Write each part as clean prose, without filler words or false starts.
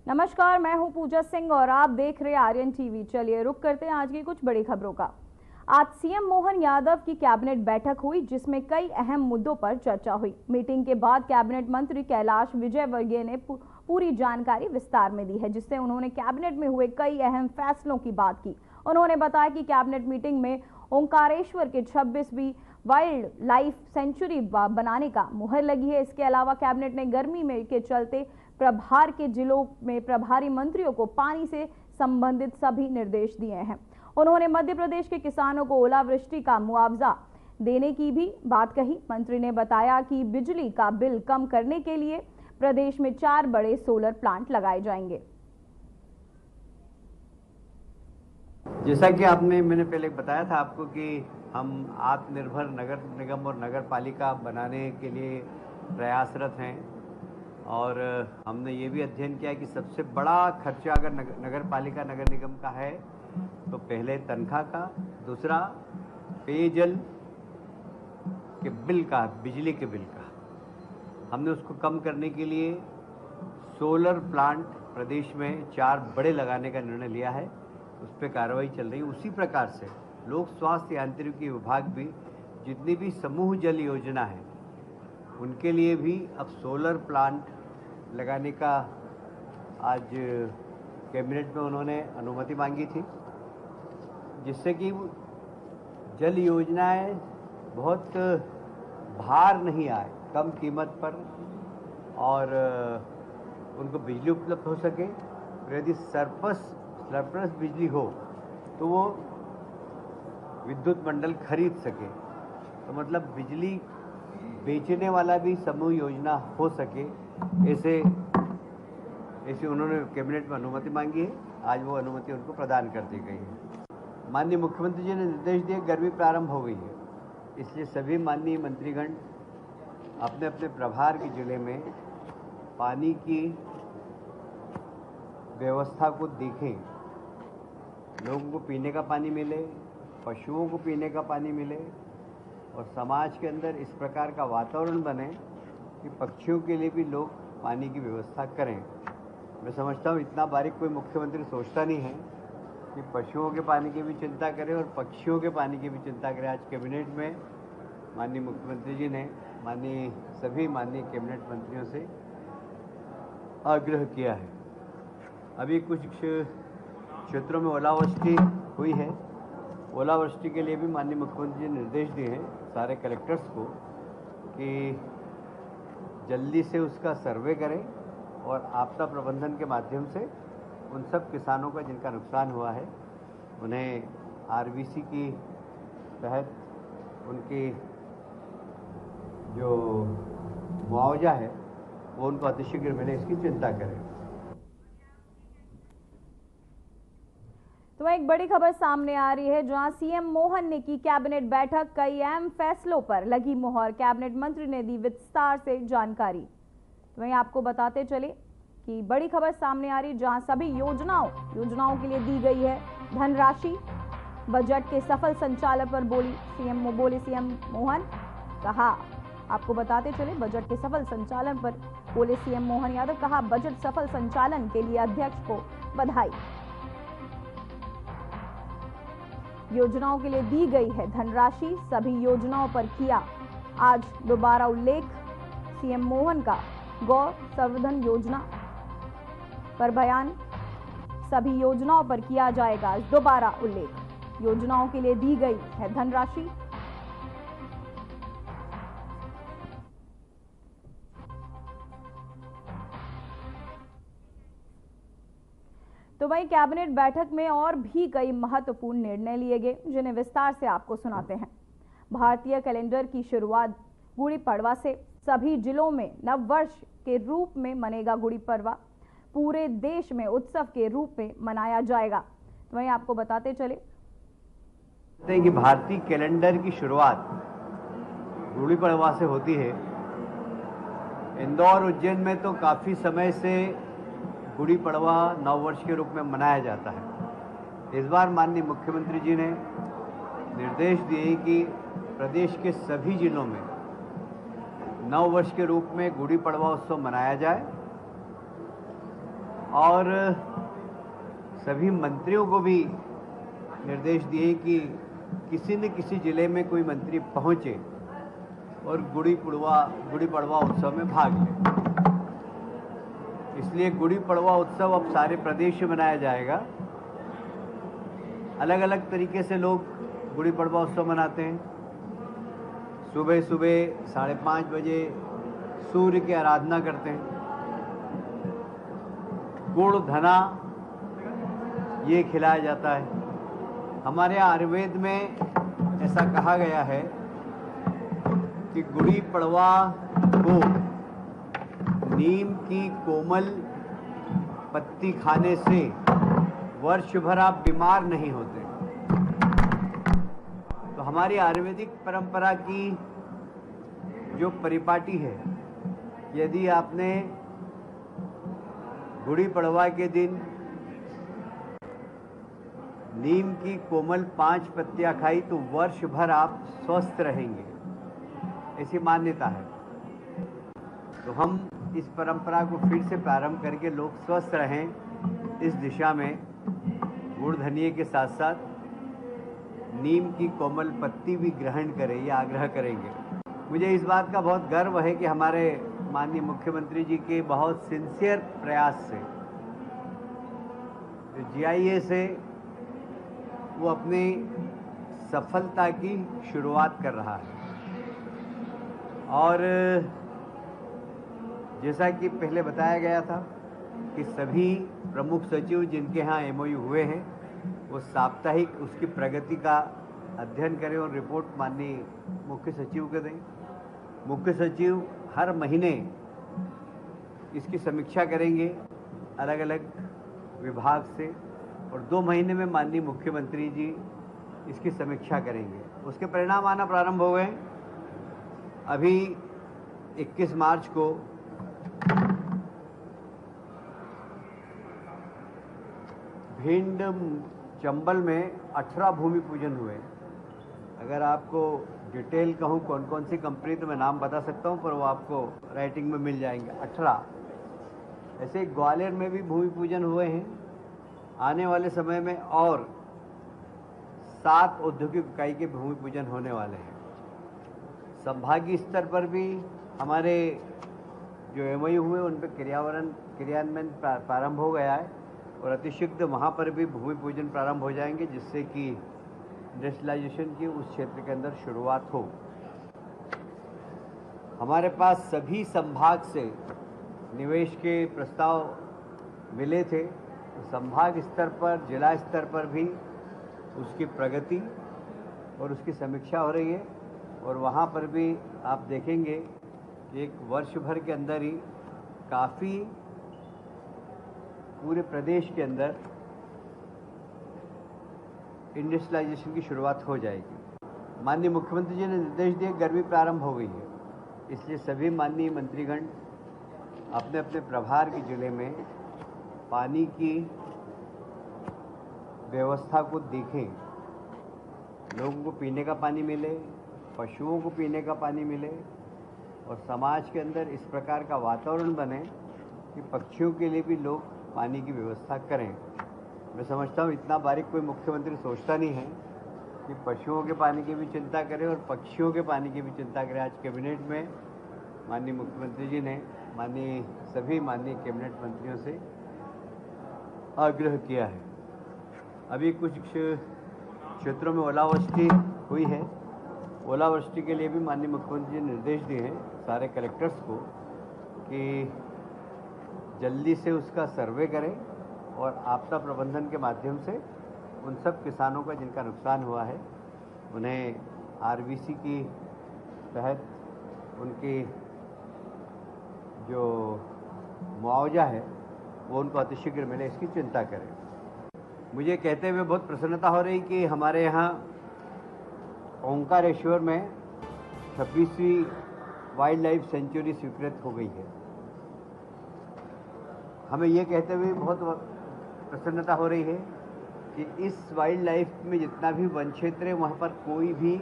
नमस्कार, मैं हूं पूजा सिंह और आप देख रहे हैं आर्यन टीवी। चलिए रुक करते हैं आज की कुछ बड़ी खबरों का। आज सीएम मोहन यादव की कैबिनेट बैठक हुई जिसमें कई अहम मुद्दों पर चर्चा हुई। मीटिंग के बाद कैबिनेट मंत्री कैलाश विजयवर्गीय ने पूरी जानकारी विस्तार में दी है, जिससे उन्होंने कैबिनेट में हुए कई अहम फैसलों की बात की। उन्होंने बताया कि कैबिनेट मीटिंग में ओंकारेश्वर के 26वीं वाइल्ड लाइफ सेंचुरी बनाने का मुहर लगी है। इसके अलावा कैबिनेट ने गर्मी में के चलते प्रभार के जिलों में प्रभारी मंत्रियों को पानी से संबंधित सभी निर्देश दिए हैं। उन्होंने मध्य प्रदेश के किसानों को ओलावृष्टि का मुआवजा देने की भी बात कही। मंत्री ने बताया कि बिजली का बिल कम करने के लिए प्रदेश में 4 बड़े सोलर प्लांट लगाए जाएंगे। जैसा कि मैंने पहले बताया था आपको कि हम आत्मनिर्भर नगर निगम और नगर पालिका बनाने के लिए प्रयासरत हैं और हमने ये भी अध्ययन किया कि सबसे बड़ा खर्चा अगर नगर पालिका नगर निगम का है तो पहले तनख्वाह का, दूसरा पेयजल के बिल का, बिजली के बिल का। हमने उसको कम करने के लिए सोलर प्लांट प्रदेश में 4 बड़े लगाने का निर्णय लिया है। उस पर कार्रवाई चल रही है। उसी प्रकार से लोक स्वास्थ्य यांत्रिकी विभाग भी जितनी भी समूह जल योजना है उनके लिए भी अब सोलर प्लांट लगाने का आज कैबिनेट में उन्होंने अनुमति मांगी थी, जिससे कि जल योजनाएं बहुत भार नहीं आए, कम कीमत पर और उनको बिजली उपलब्ध हो सके। और यदि सरप्लस बिजली हो तो वो विद्युत मंडल खरीद सके, तो मतलब बिजली बेचने वाला भी समूह योजना हो सके। ऐसे उन्होंने कैबिनेट में अनुमति मांगी है। आज वो अनुमति उनको प्रदान कर दी गई है। माननीय मुख्यमंत्री जी ने निर्देश दिए, गर्मी प्रारंभ हो गई है, इसलिए सभी माननीय मंत्रीगण अपने अपने प्रभार के जिले में पानी की व्यवस्था को देखें, लोगों को पीने का पानी मिले, पशुओं को पीने का पानी मिले और समाज के अंदर इस प्रकार का वातावरण बने कि पक्षियों के लिए भी लोग पानी की व्यवस्था करें। मैं समझता हूँ इतना बारीक कोई मुख्यमंत्री सोचता नहीं है कि पशुओं के पानी की भी चिंता करें और पक्षियों के पानी की भी चिंता करें। आज कैबिनेट में माननीय मुख्यमंत्री जी ने सभी माननीय कैबिनेट मंत्रियों से आग्रह किया है। अभी कुछ क्षेत्रों में ओलावृष्टि हुई है। ओलावृष्टि के लिए भी माननीय मुख्यमंत्री जी ने निर्देश दिए हैं सारे कलेक्टर्स को कि जल्दी से उसका सर्वे करें और आपदा प्रबंधन के माध्यम से उन सब किसानों का जिनका नुकसान हुआ है उन्हें आरबीसी की तहत उनकी जो मुआवजा है वो उनको अतिशीघ्र मिले, इसकी चिंता करें। तो एक बड़ी खबर सामने आ रही है, जहां सीएम मोहन ने की कैबिनेट बैठक, कई अहम फैसलों पर लगी मुहर। कैबिनेट मंत्री ने दी विस्तार से जानकारी। तो वहीं आपको बताते चले कि बड़ी खबर सामने आ रही है, जहां सभी योजनाओं के लिए दी गई है धनराशि। बजट के सफल संचालन पर बोले सीएम मोहन। कहा, आपको बताते चले, बजट के सफल संचालन पर बोले सीएम मोहन यादव। कहा, बजट सफल संचालन के लिए अध्यक्ष को बधाई। योजनाओं के लिए दी गई है धनराशि, सभी योजनाओं पर किया आज दोबारा उल्लेख। सीएम मोहन का गौ संवर्धन योजना पर बयान, सभी योजनाओं पर किया जाएगा दोबारा उल्लेख। योजनाओं के लिए दी गई है धनराशि। तो वहीं कैबिनेट बैठक में और भी कई महत्वपूर्ण निर्णय लिए गए, जिन्हें विस्तार से आपको सुनाते हैं। भारतीय कैलेंडर की शुरुआत गुड़ी पड़वा से। सभी जिलों में नव वर्ष के रूप में मनेगा गुड़ी पड़वा। पूरे देश में उत्सव के रूप में मनाया जाएगा। तो वहीं आपको बताते चले कि भारतीय कैलेंडर की शुरुआत गुड़ी पड़वा से होती है। इंदौर, उज्जैन में तो काफी समय से गुड़ी पड़वा नववर्ष के रूप में मनाया जाता है। इस बार माननीय मुख्यमंत्री जी ने निर्देश दिए कि प्रदेश के सभी जिलों में नव वर्ष के रूप में गुड़ी पड़वा उत्सव मनाया जाए और सभी मंत्रियों को भी निर्देश दिए कि किसी न किसी जिले में कोई मंत्री पहुंचे और गुड़ी पड़वा उत्सव में भाग ले। इसलिए गुड़ी पड़वा उत्सव अब सारे प्रदेश में मनाया जाएगा। अलग अलग तरीके से लोग गुड़ी पड़वा उत्सव मनाते हैं। सुबह सुबह 5:30 बजे सूर्य की आराधना करते हैं। गुड़ धना ये खिलाया जाता है। हमारे यहाँ आयुर्वेद में ऐसा कहा गया है कि गुड़ी पड़वा को नीम की कोमल पत्ती खाने से वर्ष भर आप बीमार नहीं होते। तो हमारी आयुर्वेदिक परंपरा की जो परिपाटी है, यदि आपने गुड़ी पड़वा के दिन नीम की कोमल 5 पत्तियां खाई तो वर्ष भर आप स्वस्थ रहेंगे, ऐसी मान्यता है। तो हम इस परंपरा को फिर से प्रारंभ करके लोग स्वस्थ रहें इस दिशा में गुड़ धनिये के साथ साथ नीम की कोमल पत्ती भी ग्रहण करें, ये आग्रह करेंगे। मुझे इस बात का बहुत गर्व है कि हमारे माननीय मुख्यमंत्री जी के बहुत सिंसियर प्रयास से GIA से वो अपनी सफलता की शुरुआत कर रहा है। और जैसा कि पहले बताया गया था कि सभी प्रमुख सचिव जिनके यहाँ MOU हुए हैं वो साप्ताहिक उसकी प्रगति का अध्ययन करें और रिपोर्ट माननीय मुख्य सचिव को दें। मुख्य सचिव हर महीने इसकी समीक्षा करेंगे अलग अलग विभाग से, और 2 महीने में माननीय मुख्यमंत्री जी इसकी समीक्षा करेंगे। उसके परिणाम आना प्रारंभ हो गए। अभी 21 मार्च को भिंड चंबल में 18 भूमि पूजन हुए। अगर आपको डिटेल कहूँ कौन कौन सी कंपनी, तो मैं नाम बता सकता हूँ, पर वो आपको राइटिंग में मिल जाएंगे। 18 ऐसे ग्वालियर में भी भूमि पूजन हुए हैं। आने वाले समय में और 7 औद्योगिक इकाई के भूमि पूजन होने वाले हैं। संभागीय स्तर पर भी हमारे जो MOU हुए उन पर क्रियान्वयन प्रारंभ हो गया है, और अतिशीघ्र वहाँ पर भी भूमि पूजन प्रारंभ हो जाएंगे, जिससे कि इंडस्ट्रियलाइजेशन की उस क्षेत्र के अंदर शुरुआत हो। हमारे पास सभी संभाग से निवेश के प्रस्ताव मिले थे। संभाग स्तर पर, जिला स्तर पर भी उसकी प्रगति और उसकी समीक्षा हो रही है, और वहाँ पर भी आप देखेंगे कि एक वर्ष भर के अंदर ही काफ़ी पूरे प्रदेश के अंदर इंडस्ट्रियलाइजेशन की शुरुआत हो जाएगी। माननीय मुख्यमंत्री जी ने निर्देश दिए, गर्मी प्रारंभ हो गई है, इसलिए सभी माननीय मंत्रीगण अपने अपने प्रभार के जिले में पानी की व्यवस्था को देखें। लोगों को पीने का पानी मिले, पशुओं को पीने का पानी मिले, और समाज के अंदर इस प्रकार का वातावरण बने कि पक्षियों के लिए भी लोग पानी की व्यवस्था करें। मैं समझता हूँ इतना बारीक कोई मुख्यमंत्री सोचता नहीं है कि पशुओं के पानी की भी चिंता करें और पक्षियों के पानी की भी चिंता करें। आज कैबिनेट में माननीय मुख्यमंत्री जी ने सभी माननीय कैबिनेट मंत्रियों से आग्रह किया है। अभी कुछ क्षेत्रों में ओलावृष्टि हुई है। ओलावृष्टि के लिए भी माननीय मुख्यमंत्री जी ने निर्देश दिए हैं सारे कलेक्टर्स को कि जल्दी से उसका सर्वे करें और आपदा प्रबंधन के माध्यम से उन सब किसानों का जिनका नुकसान हुआ है उन्हें RBC की तहत उनकी जो मुआवजा है वो उनको अतिशीघ्र मिले, इसकी चिंता करें। मुझे कहते हुए बहुत प्रसन्नता हो रही कि हमारे यहाँ ओंकारेश्वर में 26वीं वाइल्ड लाइफ सेंचुरी स्वीकृत हो गई है। हमें ये कहते हुए बहुत प्रसन्नता हो रही है कि इस वाइल्ड लाइफ में जितना भी वन क्षेत्र है वहाँ पर कोई भी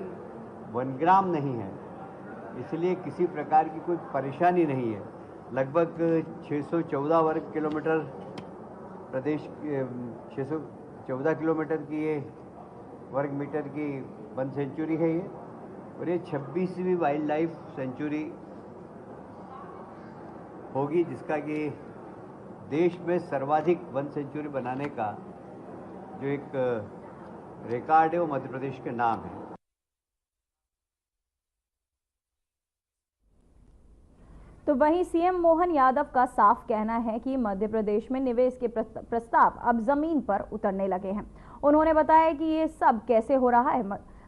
वनग्राम नहीं है, इसलिए किसी प्रकार की कोई परेशानी नहीं है। लगभग 614 वर्ग किलोमीटर प्रदेश 614 किलोमीटर की ये वर्ग मीटर की वन सेंचुरी है ये, और ये 26वीं वाइल्ड लाइफ सेंचुरी होगी, जिसका कि देश में सर्वाधिक वन सेंचुरी बनाने का जो एक रिकॉर्ड है वो मध्य प्रदेश के नाम है। तो वहीं सीएम मोहन यादव का साफ कहना है कि मध्य प्रदेश में निवेश के प्रस्ताव अब जमीन पर उतरने लगे हैं। उन्होंने बताया कि ये सब कैसे हो रहा है।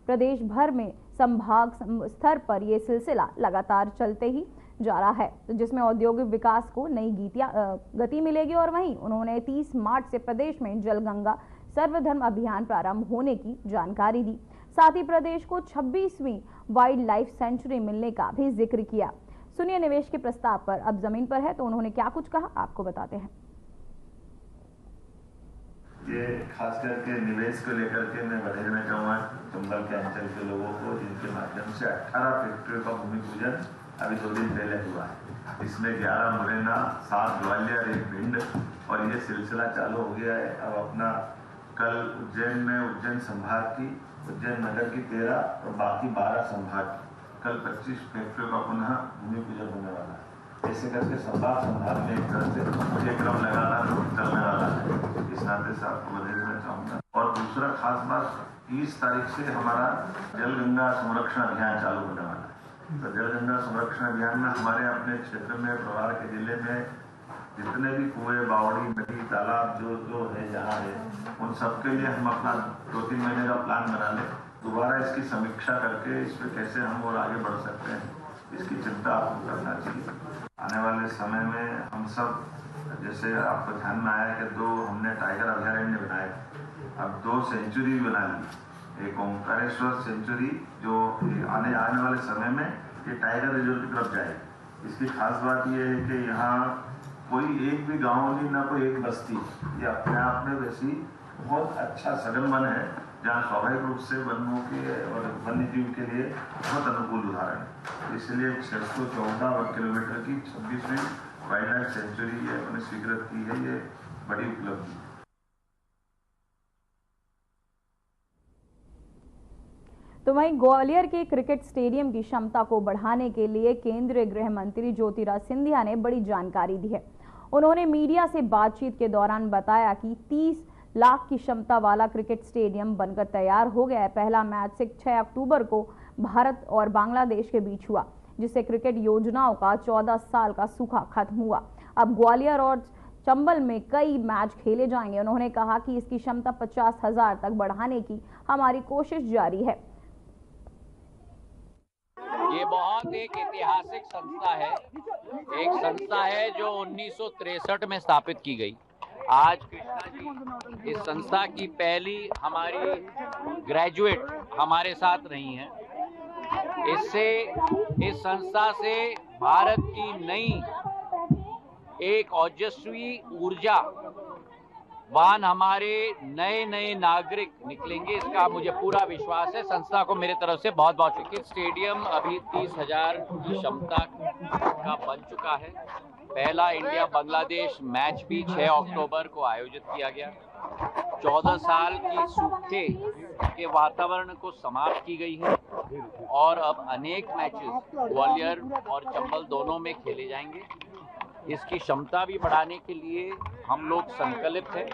प्रदेश भर में संभाग स्तर पर यह सिलसिला लगातार चलते ही जा रहा है, जिसमें औद्योगिक विकास को नई गति मिलेगी। और वहीं उन्होंने 30 मार्च से प्रदेश में जल गंगा सर्वधर्म अभियान प्रारंभ होने की जानकारी दी। साथ ही प्रदेश को 26वीं वाइल्ड लाइफ सेंचुरी मिलने का भी जिक्र किया। सुनिए निवेश के प्रस्ताव पर अब जमीन पर है तो उन्होंने क्या कुछ कहा, आपको बताते हैं। ये खास करके निवेश को लेकर के मैं बधाई चाहूँगा चंबल के अंचल के लोगों को, जिनके माध्यम से 18 फैक्ट्रियों का भूमि पूजन अभी 2 दिन पहले हुआ है। इसमें 11 मुरैना, 7 ग्वालियर, 1 भिंड, और ये सिलसिला चालू हो गया है। अब अपना कल उज्जैन में उज्जैन संभाग की, उज्जैन नगर की 13 और बाकी 12 संभाग की, कल 25 फैक्ट्रियों का पुनः भूमि पूजन होने वाला है। ऐसे करके संभाग में एक तरह से ये क्रम लगातार चलने वाला है। इस नाते से आपको बधाई देना चाहूँगा। और दूसरा खास बात, 30 तारीख से हमारा जल गंगा संरक्षण अभियान चालू होने वाला है। तो जल गंगा संरक्षण अभियान में हमारे अपने क्षेत्र में, प्रवार के जिले में जितने भी कुएं, बावड़ी, नदी, तालाब जो है जहाँ है, उन सबके लिए हम अपना 2-3 महीने का प्लान बना लें। दोबारा इसकी समीक्षा करके इस पर कैसे हम और आगे बढ़ सकते हैं, इसकी चिंता आपको करना चाहिए। आने वाले समय में हम सब, जैसे आपको ध्यान में आया कि 2 हमने टाइगर अभयारण्य बनाए, अब 2 सेंचुरी बना ली। एक ओंकारेश्वर सेंचुरी जो आने वाले समय में ये टाइगर रिजर्व की तरफ जाए। इसकी खास बात ये है कि यहाँ कोई एक भी गाँव नहीं, ना कोई एक बस्ती, ये अपने आप में वैसी बहुत अच्छा सघन वन है, जहाँ स्वाभाविक रूप से वनों के और वन्य जीव के लिए बहुत अनुकूल उदाहरण है। इसलिए 614 वर्ग किलोमीटर की 26वीं वाइल्ड लाइफ सेंचुरी ये अपने स्वीकृत की है, ये बड़ी उपलब्धि है। तो वहीं ग्वालियर के क्रिकेट स्टेडियम की क्षमता को बढ़ाने के लिए केंद्रीय गृह मंत्री ज्योतिराज सिंधिया ने बड़ी जानकारी दी है। उन्होंने मीडिया से बातचीत के दौरान बताया कि 30 लाख की क्षमता वाला क्रिकेट स्टेडियम बनकर तैयार हो गया है। पहला मैच 6 अक्टूबर को भारत और बांग्लादेश के बीच हुआ, जिससे क्रिकेट योजनाओं का 14 साल का सूखा खत्म हुआ। अब ग्वालियर और चंबल में कई मैच खेले जाएंगे। उन्होंने कहा कि इसकी क्षमता 50,000 तक बढ़ाने की हमारी कोशिश जारी है। ये बहुत एक ऐतिहासिक संस्था है, एक संस्था है जो 1963 में स्थापित की गई। आज कृष्णा जी इस संस्था की पहली हमारी ग्रेजुएट हमारे साथ रही हैं। इससे इस संस्था से भारत की नई एक ओजस्वी ऊर्जा वान हमारे नए नागरिक निकलेंगे, इसका मुझे पूरा विश्वास है। संस्था को मेरे तरफ से बहुत बहुत शुक्रिया। स्टेडियम अभी 30,000 की क्षमता का बन चुका है। पहला इंडिया बांग्लादेश मैच भी 6 अक्टूबर को आयोजित किया गया। 14 साल की सूखे के वातावरण को समाप्त की गई है और अब अनेक मैचेस ग्वालियर और चंबल दोनों में खेले जाएंगे। इसकी क्षमता भी बढ़ाने के लिए हम लोग संकल्पित हैं।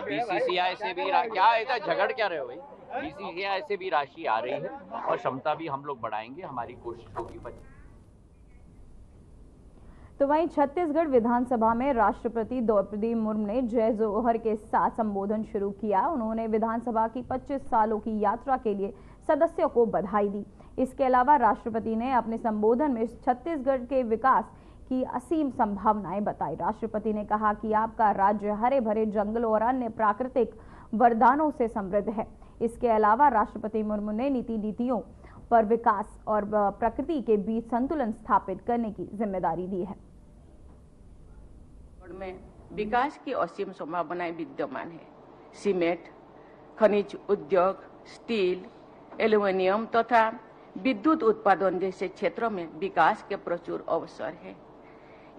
बीसीसीआई से भी क्या ऐसा झगड़ क्या रहे हो भाई, बीसीसीआई से भी राशि आ रही है और क्षमता भी हम लोग बढ़ाएंगे। हमारी कोशिश होगी। तो वहीं छत्तीसगढ़ विधानसभा में राष्ट्रपति द्रौपदी मुर्मू ने जय जोहर के साथ संबोधन शुरू किया। उन्होंने विधानसभा की 25 सालों की यात्रा के लिए सदस्यों को बधाई दी। इसके अलावा राष्ट्रपति ने अपने संबोधन में छत्तीसगढ़ के विकास की असीम संभावनाएं बताई। राष्ट्रपति ने कहा कि आपका राज्य हरे भरे जंगलों और अन्य प्राकृतिक वरदानों से समृद्ध है। इसके अलावा राष्ट्रपति मुर्मू ने नीतियों पर विकास और प्रकृति के बीच संतुलन स्थापित करने की जिम्मेदारी दी है। में विकास की असीम संभावनाएं विद्यमान है। सीमेंट, खनिज उद्योग, स्टील, एल्युमिनियम तथा विद्युत उत्पादन जैसे क्षेत्रों में विकास के प्रचुर अवसर है।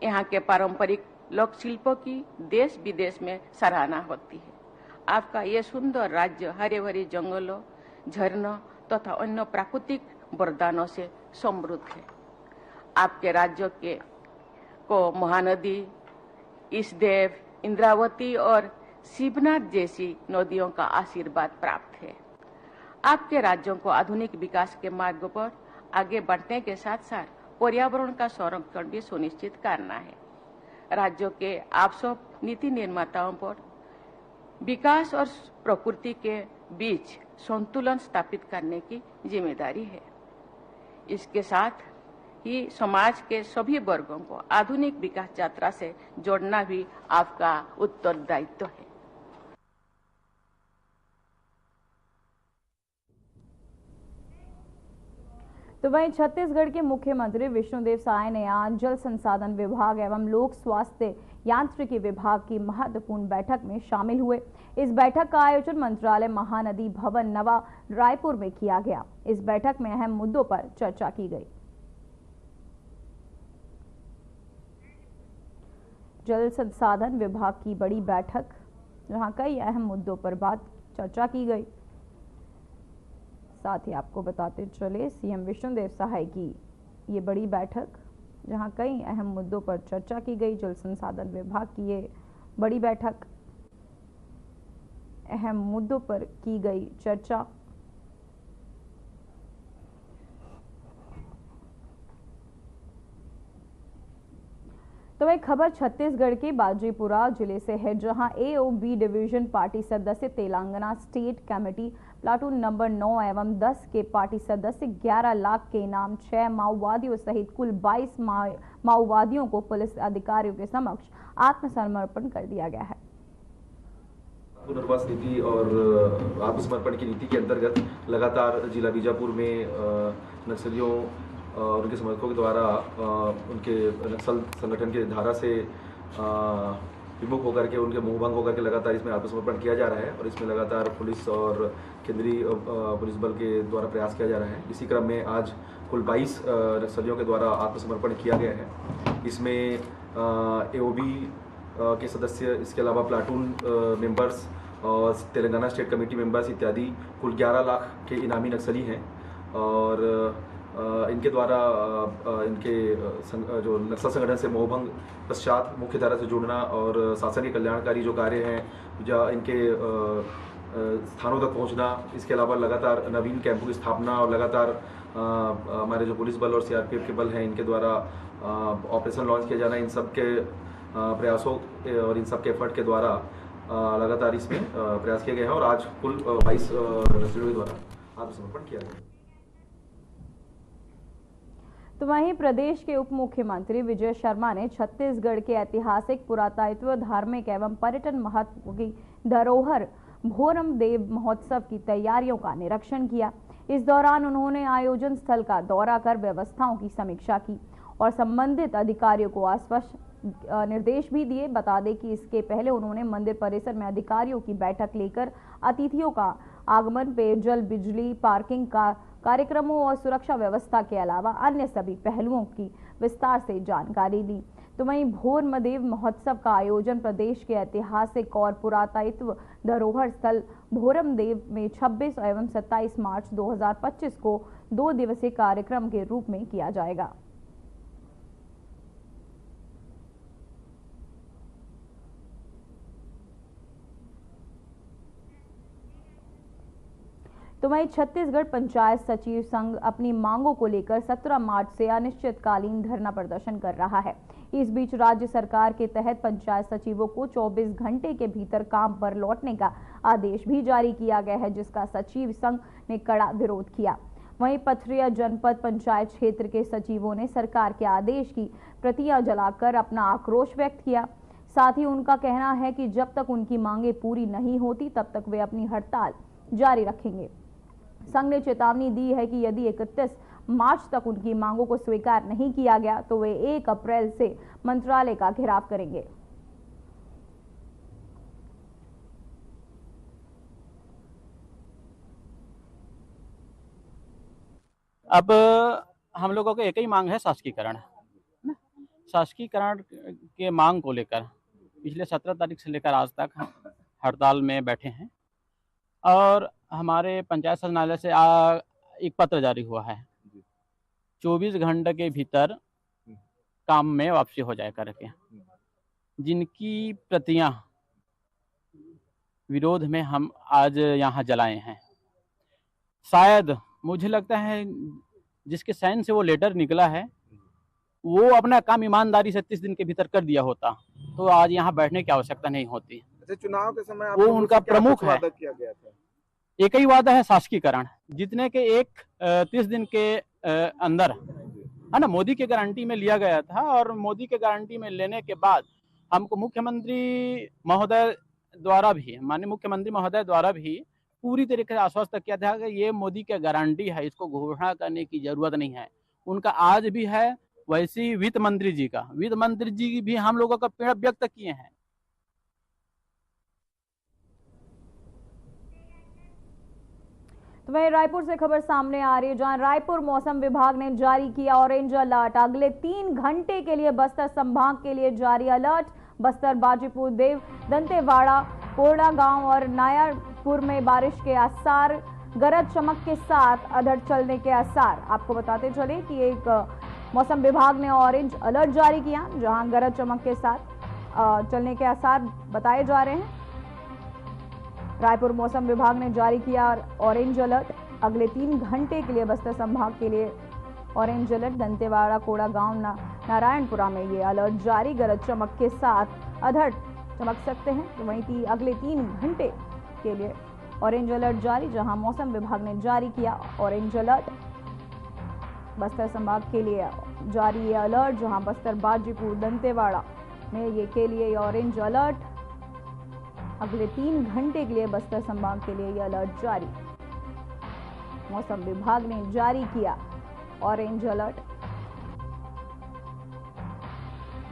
यहाँ के पारंपरिक लोक शिल्पों की देश विदेश में सराहना होती है। आपका ये सुंदर राज्य हरे भरे जंगलों, झरनों तथा अन्य प्राकृतिक वरदानों से समृद्ध है। आपके राज्य को महानदी, ईसदेव, इंद्रावती और शिवनाथ जैसी नदियों का आशीर्वाद प्राप्त है। आपके राज्यों को आधुनिक विकास के मार्ग पर आगे बढ़ने के साथ साथ पर्यावरण का संरक्षण भी सुनिश्चित करना है। राज्यों के आप सब नीति निर्माताओं पर विकास और प्रकृति के बीच संतुलन स्थापित करने की जिम्मेदारी है। इसके साथ ही समाज के सभी वर्गों को आधुनिक विकास यात्रा से जोड़ना भी आपका उत्तरदायित्व है। तो वहीं छत्तीसगढ़ के मुख्यमंत्री विष्णुदेव साय ने आज जल संसाधन विभाग एवं लोक स्वास्थ्य यांत्रिकी विभाग की महत्वपूर्ण बैठक में शामिल हुए। इस बैठक का आयोजन मंत्रालय महानदी भवन नवा रायपुर में किया गया। इस बैठक में अहम मुद्दों पर चर्चा की गई। जल संसाधन विभाग की बड़ी बैठक, जहां कई अहम मुद्दों पर चर्चा की गई। साथ ही आपको बताते चले सीएम विष्णुदेव साय की ये बड़ी बैठक, जहां कई अहम मुद्दों पर चर्चा की गई। जल संसाधन विभाग की ये बड़ी बैठक, अहम मुद्दों पर की गई चर्चा। तो एक खबर छत्तीसगढ़ के बाजीपुरा जिले से है, जहां एओबी डिवीजन पार्टी सदस्य Telangana state committee platoon number 9 एवं 10 के पार्टी सदस्य 11 लाख के इनाम 6 माओवादियों सहित कुल 22 माओवादियों को पुलिस अधिकारियों के समक्ष आत्मसमर्पण कर दिया गया है। पुनर्वास नीति और आत्मसमर्पण की नीति के अंतर्गत लगातार जिला बीजापुर में नक्सलियों और उनके समर्थकों के द्वारा उनके नक्सल संगठन के धारा से विमुख होकर के, उनके मुंहभंग होकर के लगातार इसमें आत्मसमर्पण किया जा रहा है और इसमें लगातार पुलिस और केंद्रीय पुलिस बल के द्वारा प्रयास किया जा रहा है। इसी क्रम में आज कुल 22 नक्सलियों के द्वारा आत्मसमर्पण किया गया है। इसमें एओबी के सदस्य, इसके अलावा प्लाटून मेंबर्स और तेलंगाना स्टेट कमेटी मेंबर्स इत्यादि कुल 11 लाख के इनामी नक्सली हैं और इनके द्वारा इनके जो नक्सल संगठन से मोहभंग पश्चात मुख्य धारा से जुड़ना और शासन के कल्याणकारी जो कार्य हैं, या इनके स्थानों तक पहुंचना, इसके अलावा लगातार नवीन कैंपों की स्थापना और लगातार हमारे जो पुलिस बल और सीआरपीएफ के बल हैं, इनके द्वारा ऑपरेशन लॉन्च किया जाना, इन सब के प्रयासों और इन सब के एफर्ट के द्वारा लगातार इसमें प्रयास किए गए हैं और आज कुल 22 नक्सलियों के द्वारा आत्मसमर्पण किया गया। तो वहीं प्रदेश के उप मुख्यमंत्री विजय शर्मा ने छत्तीसगढ़ के ऐतिहासिक, पुरातत्व, धार्मिक एवं पर्यटन महत्व की धरोहर भोरम देव महोत्सव की तैयारियों का निरीक्षण किया। इस दौरान उन्होंने आयोजन स्थल का दौरा कर व्यवस्थाओं की समीक्षा की और संबंधित अधिकारियों को आश्वस्त निर्देश भी दिए। बता दें कि इसके पहले उन्होंने मंदिर परिसर में अधिकारियों की बैठक लेकर अतिथियों का आगमन, पेयजल, बिजली, पार्किंग का कार्यक्रमों और सुरक्षा व्यवस्था के अलावा अन्य सभी पहलुओं की विस्तार से जानकारी दी। तो वहीं भोरमदेव महोत्सव का आयोजन प्रदेश के ऐतिहासिक और पुरातत्व धरोहर स्थल भोरमदेव में 26 एवं 27 मार्च 2025 को 2 दिवसीय कार्यक्रम के रूप में किया जाएगा। तो वहीं छत्तीसगढ़ पंचायत सचिव संघ अपनी मांगों को लेकर 17 मार्च से अनिश्चितकालीन धरना प्रदर्शन कर रहा है। इस बीच राज्य सरकार के तहत पंचायत सचिवों को 24 घंटे के भीतर काम पर लौटने का आदेश भी जारी किया गया है, जिसका सचिव संघ ने कड़ा विरोध किया। वहीं पथरिया जनपद पंचायत क्षेत्र के सचिवों ने सरकार के आदेश की प्रतियां जलाकर अपना आक्रोश व्यक्त किया। साथ ही उनका कहना है कि जब तक उनकी मांगे पूरी नहीं होती तब तक वे अपनी हड़ताल जारी रखेंगे। संघ ने चेतावनी दी है कि यदि 31 मार्च तक उनकी मांगों को स्वीकार नहीं किया गया तो वे 1 अप्रैल से मंत्रालय का घेराव करेंगे। अब हम लोगों को एक ही मांग है, शासकीकरण। शासकीकरण के मांग को लेकर पिछले 17 तारीख से लेकर आज तक हड़ताल में बैठे हैं और हमारे पंचायत संचालनालय से एक पत्र जारी हुआ है 24 घंटे के भीतर काम में वापसी हो जाए करके, जिनकी प्रतियां विरोध में हम आज यहाँ जलाए हैं। शायद मुझे लगता है जिसके साइन से वो लेटर निकला है वो अपना काम ईमानदारी से 30 दिन के भीतर कर दिया होता तो आज यहाँ बैठने की आवश्यकता नहीं होती। अच्छा, चुनाव के समय वो उनका प्रमुख है, किया गया था। एक ही वादा है शासकीकरण, जितने के 30 दिन के अंदर है ना मोदी के गारंटी में लिया गया था और मोदी के गारंटी में लेने के बाद हमको मुख्यमंत्री महोदय द्वारा भी, माननीय मुख्यमंत्री महोदय द्वारा भी पूरी तरीके से आश्वस्त किया था कि ये मोदी की गारंटी है, इसको घोषणा करने की जरूरत नहीं है। उनका आज भी है, वैसे ही वित्त मंत्री जी भी हम लोगों का पीड़ा व्यक्त किए हैं। तो वहीं रायपुर से खबर सामने आ रही है, जहां रायपुर मौसम विभाग ने जारी किया ऑरेंज अलर्ट। अगले 3 घंटे के लिए बस्तर संभाग के लिए जारी अलर्ट। बस्तर, बाजीपुर, देव, दंतेवाड़ा, कोरडा गांव और नायरपुर में बारिश के आसार, गरज चमक के साथ अधड़ चलने के आसार। आपको बताते चले कि एक मौसम विभाग ने ऑरेंज अलर्ट जारी किया, जहां गरज चमक के साथ चलने के आसार बताए जा रहे हैं। रायपुर मौसम विभाग ने जारी किया ऑरेंज अलर्ट। अगले 3 घंटे के लिए बस्तर संभाग के लिए ऑरेंज अलर्ट। दंतेवाड़ा, कोड़ा गांव, नारायणपुरा में ये अलर्ट जारी। गरज चमक के साथ अधड़ चमक सकते हैं। तो वहीं अगले 3 घंटे के लिए ऑरेंज अलर्ट जारी, जहां मौसम विभाग ने जारी किया ऑरेंज अलर्ट। बस्तर संभाग के लिए जारी ये अलर्ट, जहां बस्तर, बाजीपुर, दंतेवाड़ा में ये के लिए ऑरेंज अलर्ट। अगले 3 घंटे के लिए बस्तर संभाग के लिए ये अलर्ट जारी। मौसम विभाग ने जारी किया ऑरेंज अलर्ट।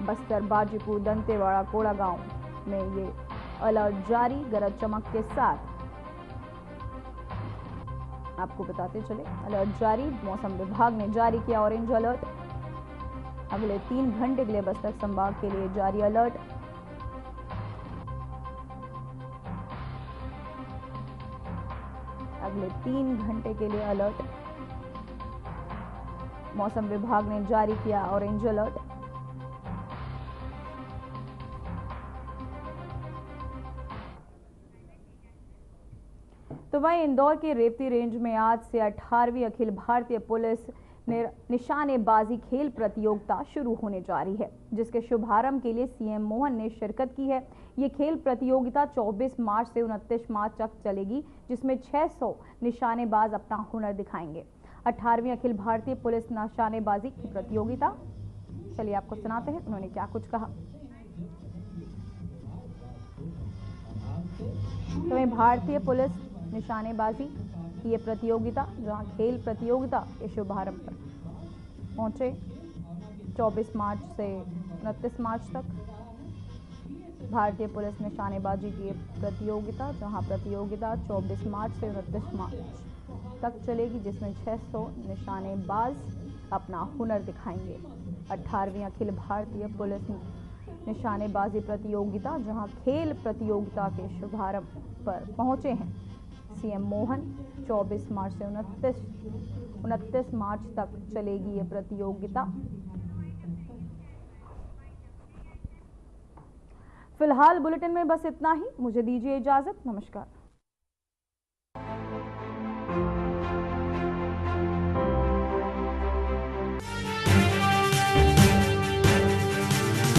बस्तर, बाजीपुर, दंतेवाड़ा, कोड़ा गांव में ये अलर्ट जारी, गरज चमक के साथ। आपको बताते चले अलर्ट जारी, मौसम विभाग ने जारी किया ऑरेंज अलर्ट। अगले 3 घंटे के लिए बस्तर संभाग के लिए जारी अलर्ट। अगले 3 घंटे के लिए अलर्ट, मौसम विभाग ने जारी किया ऑरेंज अलर्ट। तो वहीं इंदौर के रेवती रेंज में आज से 18वीं अखिल भारतीय पुलिस निशानेबाजी खेल प्रतियोगिता शुरू होने जा रही है, जिसके शुभारंभ के लिए सीएम मोहन ने शिरकत की है। ये खेल प्रतियोगिता 24 मार्च से 29 मार्च तक चलेगी, जिसमें 600 निशानेबाज अपना हुनर दिखाएंगे। 18वीं अखिल भारतीय पुलिस निशानेबाजी की प्रतियोगिता, चलिए आपको सुनाते हैं उन्होंने क्या कुछ कहा। तो वहीं भारतीय पुलिस निशानेबाजी की ये प्रतियोगिता, जहां खेल प्रतियोगिता के शुभारंभ पर पहुंचे 24 मार्च से 29 मार्च तक। भारतीय पुलिस निशानेबाजी की प्रतियोगिता, जहां प्रतियोगिता 24 मार्च से 29 मार्च तक चलेगी, जिसमें 600 निशानेबाज अपना हुनर दिखाएंगे। 18वीं अखिल भारतीय पुलिस निशानेबाजी प्रतियोगिता, जहां खेल प्रतियोगिता के शुभारंभ पर पहुंचे हैं सीएम मोहन। 24 मार्च से 29 मार्च तक चलेगी ये प्रतियोगिता। फिलहाल बुलेटिन में बस इतना ही। मुझे दीजिए इजाजत। नमस्कार।